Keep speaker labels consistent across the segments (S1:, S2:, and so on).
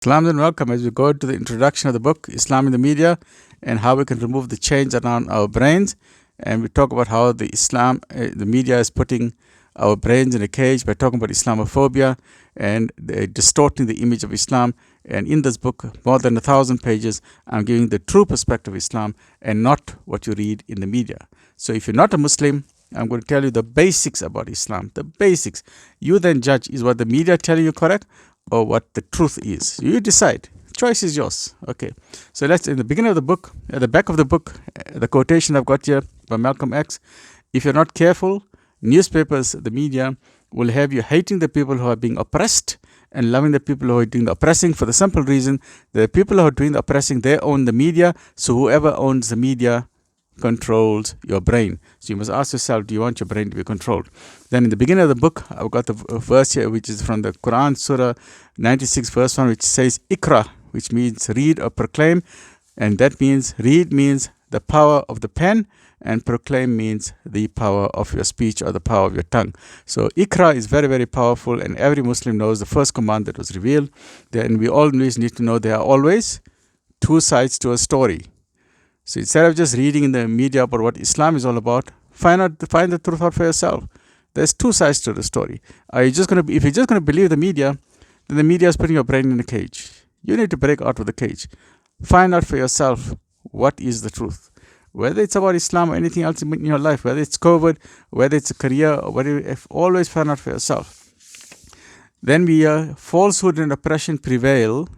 S1: Islam and welcome as we go to the introduction of the book, Islam in the Media, and how we can remove the chains around our brains. And we talk about how the media is putting our brains in a cage by talking about Islamophobia and distorting the image of Islam. And in this book, more than 1,000 pages, I'm giving the true perspective of Islam and not what you read in the media. So if you're not a Muslim, I'm going to tell you the basics about Islam, the basics. You then judge, is what the media telling you correct or what the truth is. You decide. Choice is yours. Okay. So let's, in the beginning of the book, at the back of the book, the quotation I've got here by Malcolm X, if you're not careful, newspapers, the media, will have you hating the people who are being oppressed and loving the people who are doing the oppressing, for the simple reason the people who are doing the oppressing, they own the media. So whoever owns the media controls your brain. So you must ask yourself, do you want your brain to be controlled? Then in the beginning of the book, I've got the verse here, which is from the Quran, Surah 96, verse 1, which says, Ikra, which means read or proclaim. And that means, read means the power of the pen, and proclaim means the power of your speech or the power of your tongue. So Ikra is very, very powerful, and every Muslim knows the first command that was revealed. Then we always need to know there are always two sides to a story. So instead of just reading in the media about what Islam is all about, find the truth out for yourself. There's two sides to the story. If you're just going to believe the media, then the media is putting your brain in a cage. You need to break out of the cage. Find out for yourself what is the truth. Whether it's about Islam or anything else in your life, whether it's COVID, whether it's a career, or whatever, always find out for yourself. Then falsehood and oppression prevail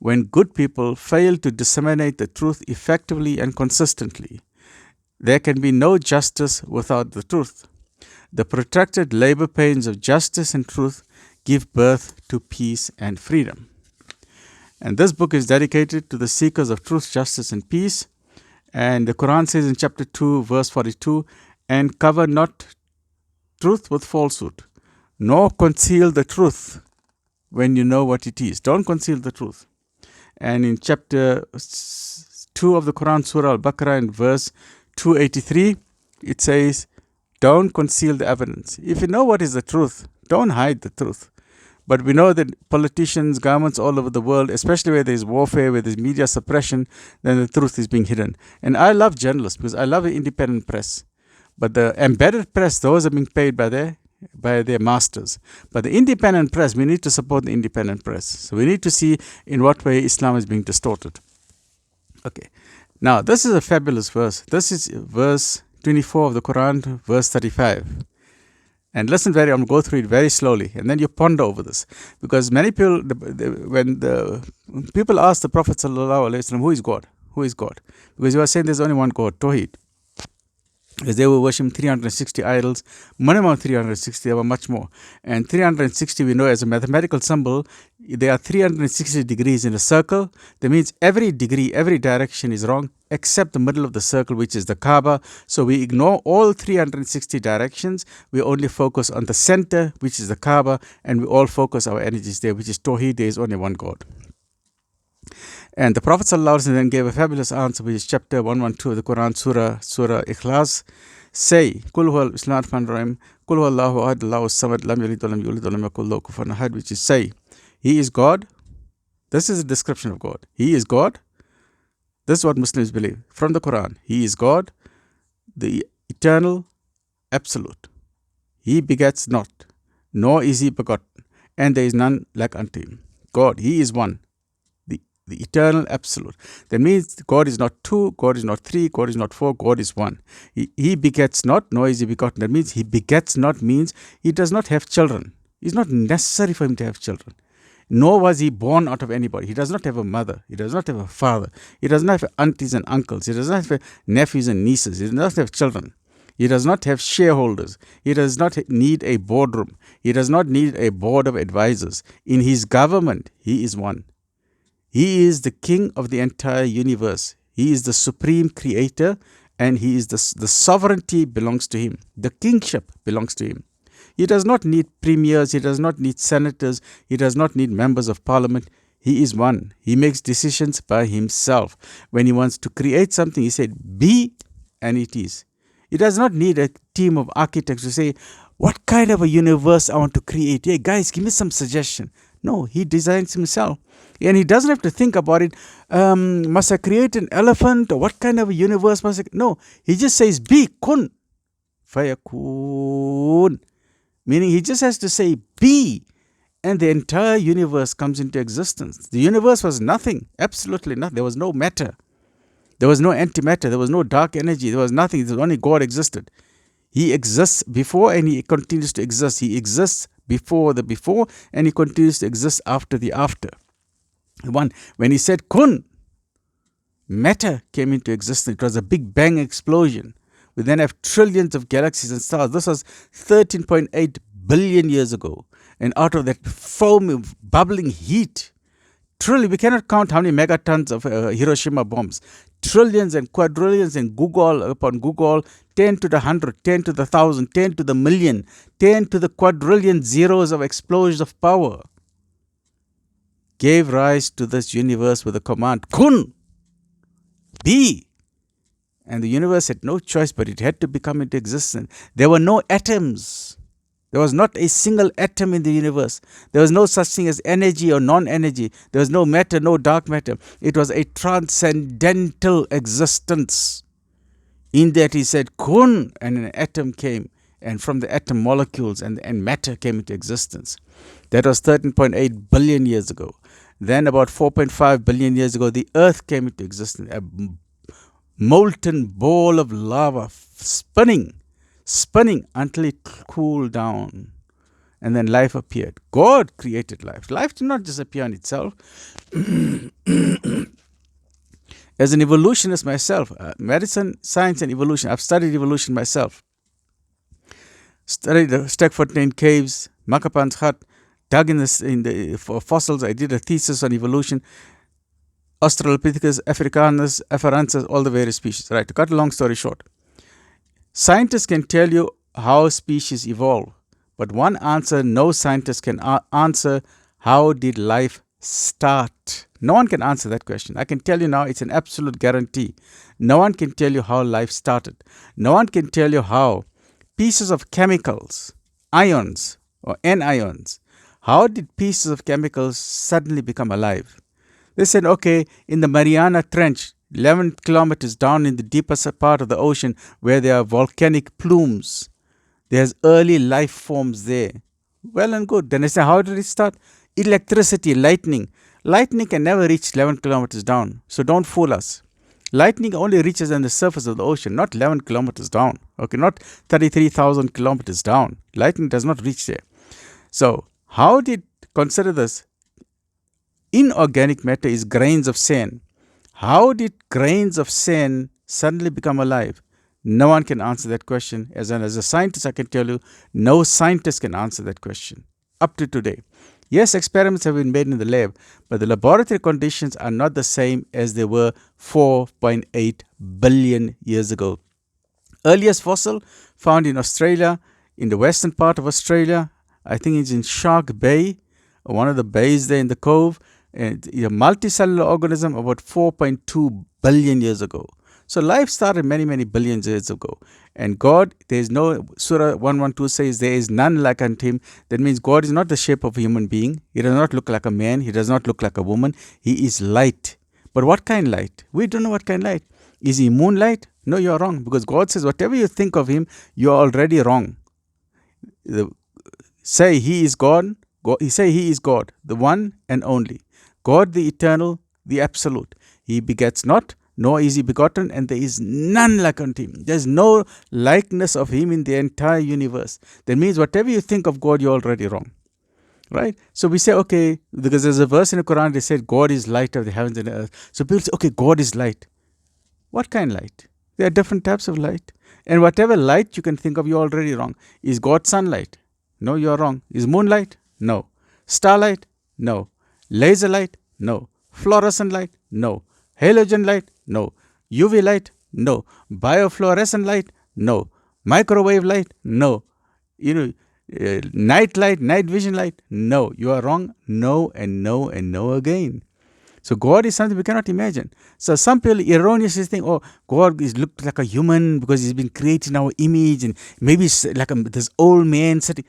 S1: when good people fail to disseminate the truth effectively and consistently. There can be no justice without the truth. The protracted labor pains of justice and truth give birth to peace and freedom. And this book is dedicated to the seekers of truth, justice, and peace. And the Quran says in chapter 2, verse 42, and cover not truth with falsehood, nor conceal the truth when you know what it is. Don't conceal the truth. And in chapter 2 of the Quran, Surah Al-Baqarah, in verse 283, it says, don't conceal the evidence. If you know what is the truth, don't hide the truth. But we know that politicians, governments all over the world, especially where there's warfare, where there's media suppression, then the truth is being hidden. And I love journalists because I love an independent press. But the embedded press, those are being paid by their masters. But the independent press, we need to support the independent press. So we need to see in what way Islam is being distorted. Okay. Now, this is a fabulous verse. This is verse 24 of the Quran, verse 35. And listen I'm going to go through it very slowly, and then you ponder over this. Because many people, when the people ask the Prophet ﷺ, who is God? Who is God? Because he was saying there's only one God, Tawheed. Because they were worshipping 360 idols, minimum 360, there were much more. And 360 we know as a mathematical symbol, there are 360 degrees in a circle. That means every degree, every direction is wrong, except the middle of the circle, which is the Kaaba. So we ignore all 360 directions. We only focus on the center, which is the Kaaba, and we all focus our energies there, which is Tawheed. There is only one God. And the Prophet ﷺ then gave a fabulous answer, which is chapter 112 of the Quran, Surah Ikhlas. Say, Kul huwa Islam Rahim, Kul huwa Allahu Ahad, Allahu Samad, Lam Yalid wa Lam Yulad wa Lam Yakul Lahu Kufuwan Ahad, which is say, He is God. This is a description of God. He is God. This is what Muslims believe from the Quran. He is God, the eternal, absolute. He begets not, nor is he begotten, and there is none like unto him. God, He is one. The eternal absolute. That means God is not two, God is not three, God is not four, God is one. He begets not, nor is he begotten. That means he begets not means he does not have children. It's not necessary for him to have children. Nor was he born out of anybody. He does not have a mother. He does not have a father. He does not have aunties and uncles. He does not have nephews and nieces. He does not have children. He does not have shareholders. He does not need a boardroom. He does not need a board of advisors. In his government, he is one. He is the king of the entire universe. He is the supreme creator, and he is the sovereignty belongs to him. The kingship belongs to him. He does not need premiers. He does not need senators. He does not need members of parliament. He is one. He makes decisions by himself. When he wants to create something, he said, be, and it is. He does not need a team of architects to say, what kind of a universe I want to create. Hey, guys, give me some suggestion. No, he designs himself. And he doesn't have to think about it. Must I create an elephant? Or what kind of a universe must I... No, he just says, be, kun, fayakun. Meaning he just has to say, be. And the entire universe comes into existence. The universe was nothing. Absolutely nothing. There was no matter. There was no antimatter. There was no dark energy. There was nothing. There was only God existed. He exists before and he continues to exist. He exists before the before and he continues to exist after the after. When he said kun, matter came into existence. It was a big bang explosion. We then have trillions of galaxies and stars. This was 13.8 billion years ago. And out of that foam of bubbling heat, we cannot count how many megatons of Hiroshima bombs. Trillions and quadrillions and Google upon Google, 10 to the 100, 10 to the 1,000, 10 to the million, 10 to the quadrillion zeros of explosions of power gave rise to this universe with the command, kun, be. And the universe had no choice, but it had to become into existence. There were no atoms. There was not a single atom in the universe. There was no such thing as energy or non-energy. There was no matter, no dark matter. It was a transcendental existence. In that he said, kun, and an atom came. And from the atom, molecules and matter came into existence. That was 13.8 billion years ago. Then about 4.5 billion years ago, the earth came into existence. A molten ball of lava spinning until it cooled down. And then life appeared. God created life. Life did not just appear on itself. As an evolutionist myself, medicine, science, and evolution, I've studied evolution myself. Studied the Stekfontein caves, Makapan's hut, dug in the fossils. I did a thesis on evolution. Australopithecus, Africanus, Afarensis, all the various species. Right, to cut a long story short. Scientists can tell you how species evolve, but one answer no scientist can answer: how did life start? No one can answer that question. I can tell you now, it's an absolute guarantee. No one can tell you how life started. No one can tell you how pieces of chemicals, ions or anions, how did pieces of chemicals suddenly become alive? They said, okay, in the Mariana Trench, 11 kilometers down in the deepest part of the ocean where there are volcanic plumes, there's early life forms there. Well and good. Then I say, how did it start? Electricity, lightning. Lightning can never reach 11 kilometers down. So don't fool us. Lightning only reaches on the surface of the ocean, not 11 kilometers down. Okay, not 33,000 kilometers down. Lightning does not reach there. So how did, consider this, inorganic matter is grains of sand. How did grains of sand suddenly become alive? No one can answer that question. As a scientist, I can tell you, no scientist can answer that question up to today. Yes, experiments have been made in the lab, but the laboratory conditions are not the same as they were 4.8 billion years ago. Earliest fossil found in Australia, in the western part of Australia, I think it's in Shark Bay, one of the bays there in the cove, and a multicellular organism about 4.2 billion years ago. So life started many, many billions of years ago. And God, there is no, Surah 112 says, there is none like unto him. That means God is not the shape of a human being. He does not look like a man. He does not look like a woman. He is light. But what kind light? We don't know what kind light. Is he moonlight? No, you're wrong. Because God says, whatever you think of him, you're already wrong. Say he is God. Say he is God, the one and only. God the eternal, the absolute. He begets not, nor is he begotten, and there is none like unto him. There's no likeness of him in the entire universe. That means whatever you think of God, you're already wrong. Right? So we say, okay, because there's a verse in the Quran, they said, God is light of the heavens and the earth. So people say, okay, God is light. What kind of light? There are different types of light. And whatever light you can think of, you're already wrong. Is God sunlight? No, you're wrong. Is moonlight? No. Starlight? No. Laser light? No. Fluorescent light? No. Halogen light? No. UV light? No. Bioluminescent light? No. Microwave light? No. Night light, night vision light? No. You are wrong. No and no and no again. So God is something we cannot imagine. So some people erroneously think, oh, God is looked like a human because he's been created in our image, and maybe it's like this old man sitting.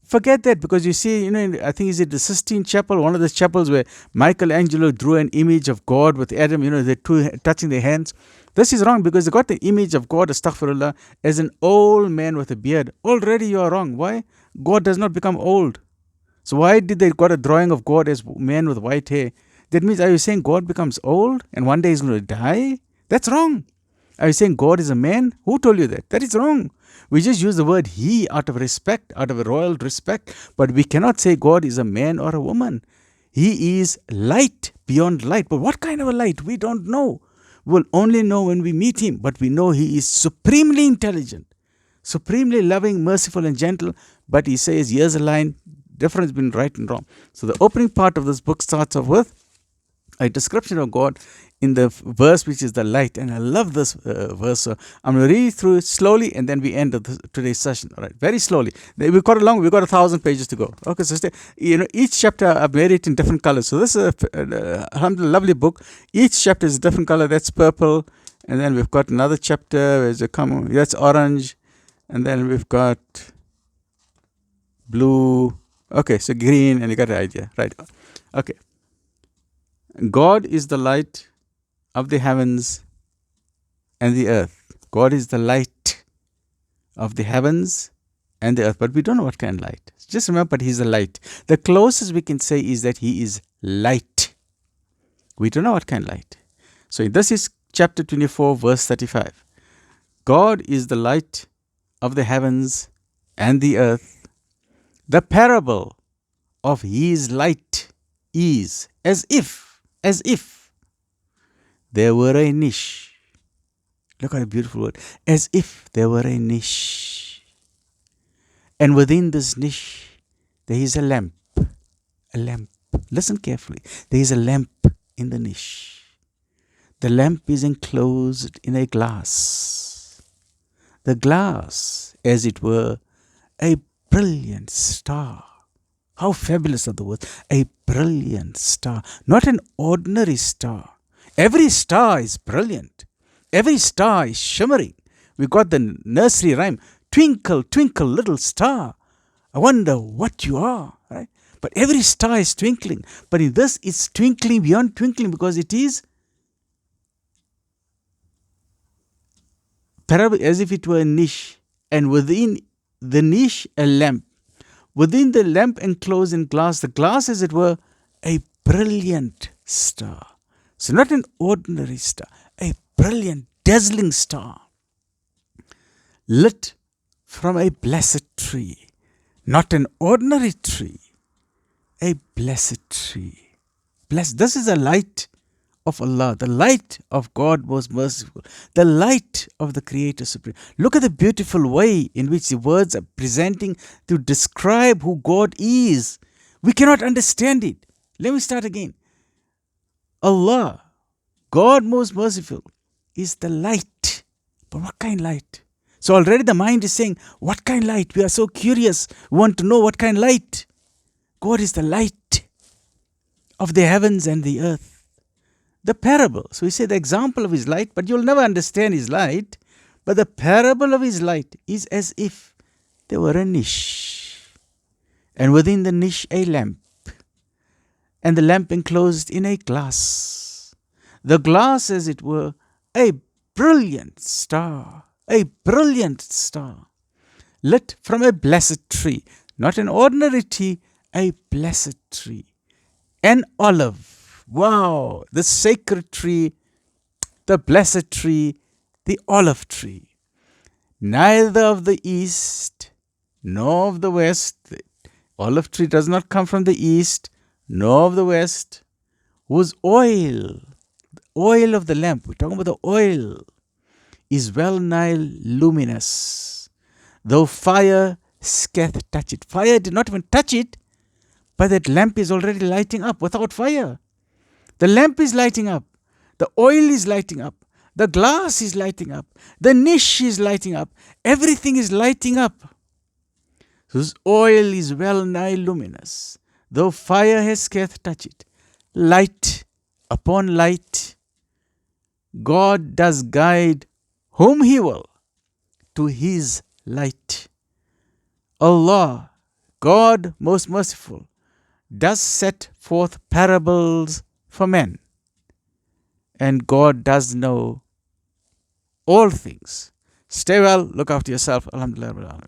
S1: Forget that, because you see, I think is it the Sistine Chapel, one of the chapels where Michelangelo drew an image of God with Adam, the two touching their hands. This is wrong, because they got the image of God, astaghfirullah, as an old man with a beard. Already you are wrong. Why? God does not become old. So why did they got a drawing of God as man with white hair? That means, are you saying God becomes old and one day he's going to die? That's wrong. Are you saying God is a man? Who told you that? That is wrong. We just use the word he out of respect, out of a royal respect, but we cannot say God is a man or a woman. He is light beyond light. But what kind of a light? We don't know. We'll only know when we meet him, but we know he is supremely intelligent, supremely loving, merciful, and gentle. But he says, here's a line, difference between right and wrong. So the opening part of this book starts off with a description of God in the verse which is the light. And I love this verse. So I'm going to read through it slowly, and then we end today's session. All right, very slowly. We've got 1,000 pages to go. Okay, so each chapter I've made it in different colors. So this is a lovely book. Each chapter is a different color. That's purple. And then we've got another chapter. That's orange. And then we've got blue. Okay, so green, and you got the idea. Right. Okay. God is the light of the heavens and the earth. God is the light of the heavens and the earth. But we don't know what kind of light. Just remember, he's the light. The closest we can say is that he is light. We don't know what kind of light. So this is chapter 24, verse 35. God is the light of the heavens and the earth. The parable of his light is as if there were a niche. Look at a beautiful word. As if there were a niche. And within this niche, there is a lamp. A lamp. Listen carefully. There is a lamp in the niche. The lamp is enclosed in a glass. The glass, as it were, a brilliant star. How fabulous are the words. A brilliant star. Not an ordinary star. Every star is brilliant. Every star is shimmering. We got the nursery rhyme. Twinkle, twinkle, little star. I wonder what you are. Right? But every star is twinkling. But in this, it's twinkling beyond twinkling, because it is as if it were a niche. And within the niche, a lamp. Within the lamp enclosed in glass, the glass, as it were, a brilliant star. So not an ordinary star, a brilliant, dazzling star, lit from a blessed tree. Not an ordinary tree, a blessed tree. Blessed. This is the light of Allah, the light of God most merciful, the light of the Creator Supreme. Look at the beautiful way in which the words are presenting to describe who God is. We cannot understand it. Let me start again. Allah, God most merciful, is the light. But what kind of light? So already the mind is saying, what kind of light? We are so curious. We want to know what kind of light. God is the light of the heavens and the earth. The parable. So we say the example of his light, but you'll never understand his light. But the parable of his light is as if there were a niche. And within the niche a lamp. And the lamp enclosed in a glass. The glass, as it were, a brilliant star. A brilliant star. Lit from a blessed tree. Not an ordinary tree, a blessed tree. An olive. Wow, the sacred tree, the blessed tree, the olive tree. Neither of the east nor of the west. The olive tree does not come from the east nor of the west. Whose oil, the oil of the lamp, we're talking about the oil, is well nigh luminous. Though fire scath touch it. Fire did not even touch it, but that lamp is already lighting up without fire. The lamp is lighting up. The oil is lighting up. The glass is lighting up. The niche is lighting up. Everything is lighting up. Whose oil is well nigh luminous, though fire has scarce touched it. Light upon light. God does guide whom he will to his light. Allah God, most merciful, does set forth parables for men. And God does know all things. Stay well. Look after yourself. Alhamdulillah.